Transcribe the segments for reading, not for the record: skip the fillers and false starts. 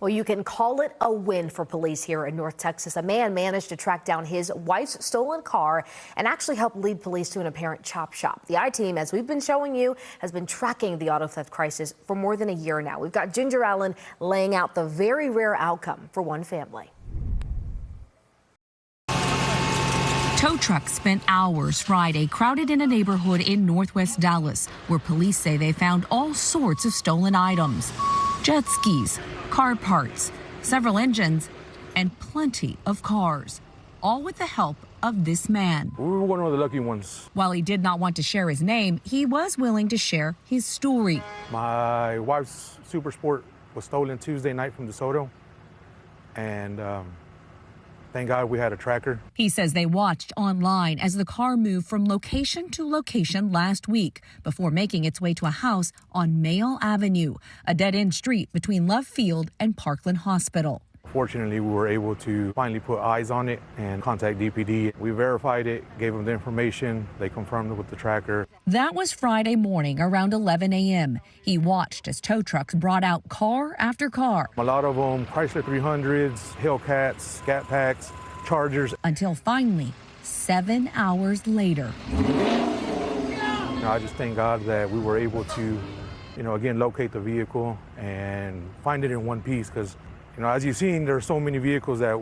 Well, you can call it a win for police here in North Texas. A man managed to track down his wife's stolen car and actually help lead police to an apparent chop shop. The I-Team, as we've been showing you, has been tracking the auto theft crisis for more than a year now. We've got Ginger Allen laying out the very rare outcome for one family. Tow trucks spent hours Friday crowded in a neighborhood in northwest Dallas, where police say they found all sorts of stolen items. Jet skis, car parts, several engines, and plenty of cars, all with the help of this man. We were one of the lucky ones. While he did not want to share his name, he was willing to share his story. My wife's Super Sport was stolen Tuesday night from DeSoto, and thank God we had a tracker. He says they watched online as the car moved from location to location last week before making its way to a house on Mayall Avenue, a dead-end street between Love Field and Parkland Hospital. Fortunately, we were able to finally put eyes on it and contact DPD. We verified it, gave them the information. They confirmed it with the tracker. That was Friday morning around 11 a.m. He watched as tow trucks brought out car after car. A lot of them, Chrysler 300s, Hellcats, Scat Packs, Chargers. Until finally, 7 hours later. I just thank God that we were able to, again, locate the vehicle and find it in one piece, because as you've seen, there are so many vehicles that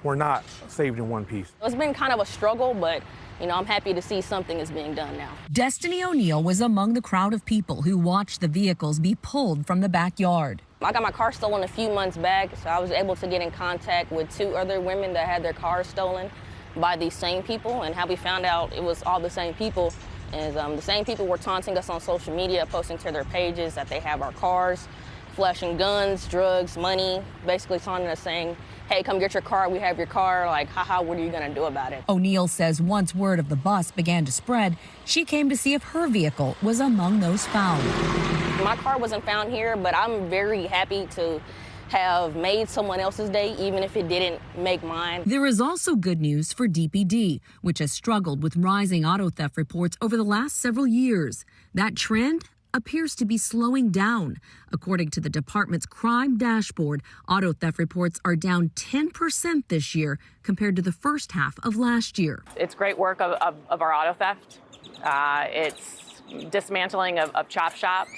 were not saved in one piece. It's been kind of a struggle, but I'm happy to see something is being done now. Destiny O'Neill was among the crowd of people who watched the vehicles be pulled from the backyard. I got my car stolen a few months back, so I was able to get in contact with 2 other women that had their cars stolen by these same people, and how we found out it was all the same people is the same people were taunting us on social media, posting to their pages that they have our cars, flashing guns, drugs, money, basically taunting us saying, hey, come get your car, we have your car, like, haha, what are you gonna do about it? O'Neill says once word of the bust began to spread, she came to see if her vehicle was among those found. My car wasn't found here, but I'm very happy to have made someone else's day, even if it didn't make mine. There is also good news for DPD, which has struggled with rising auto theft reports over the last several years. That trend appears to be slowing down. According to the department's crime dashboard, auto theft reports are down 10% this year compared to the first half of last year. It's great work of our auto theft. It's dismantling of chop shops.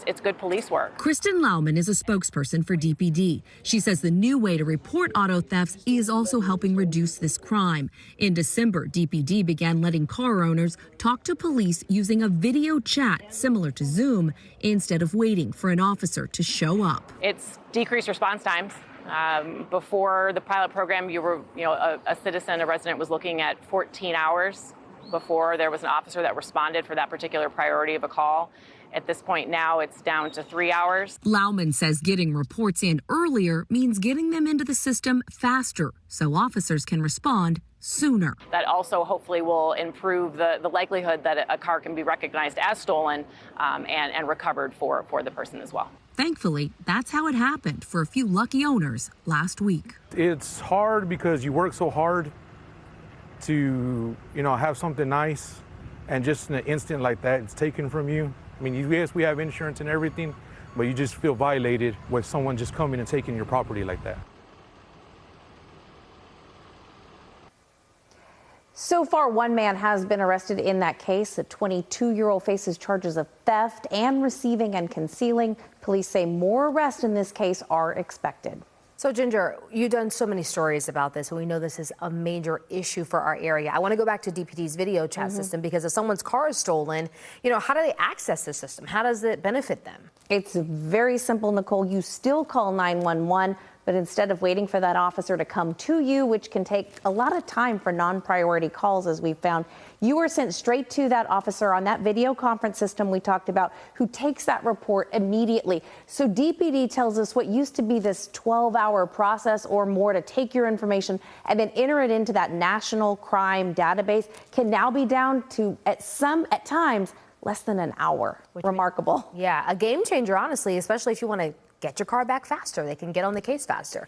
It's good police work. Kristen Lauman is a spokesperson for DPD. She says the new way to report auto thefts is also helping reduce this crime. In December, DPD began letting car owners talk to police using a video chat similar to Zoom instead of waiting for an officer to show up. It's decreased response times. Before the pilot program, you were, a citizen, a resident was looking at 14 hours before there was an officer that responded for that particular priority of a call. At this point now, it's down to 3 hours. Lauman says getting reports in earlier means getting them into the system faster so officers can respond sooner. That also hopefully will improve the likelihood that a car can be recognized as stolen and recovered for the person as well. Thankfully, that's how it happened for a few lucky owners last week. It's hard because you work so hard to, have something nice, and just in an instant like that, it's taken from you. I mean, yes, we have insurance and everything, but you just feel violated with someone just coming and taking your property like that. So far, one man has been arrested in that case. A 22-year-old faces charges of theft and receiving and concealing. Police say more arrests in this case are expected. So, Ginger, you've done so many stories about this, and we know this is a major issue for our area. I want to go back to DPD's video chat system, because if someone's car is stolen, how do they access the system? How does it benefit them? It's very simple, Nicole. You still call 911, but instead of waiting for that officer to come to you, which can take a lot of time for non-priority calls, as we've found, you are sent straight to that officer on that video conference system we talked about, who takes that report immediately. So DPD tells us what used to be this 12-hour process or more to take your information and then enter it into that national crime database can now be down to, at times, less than an hour. Remarkable. Yeah, a game changer, honestly, especially if you want to get your car back faster. They can get on the case faster.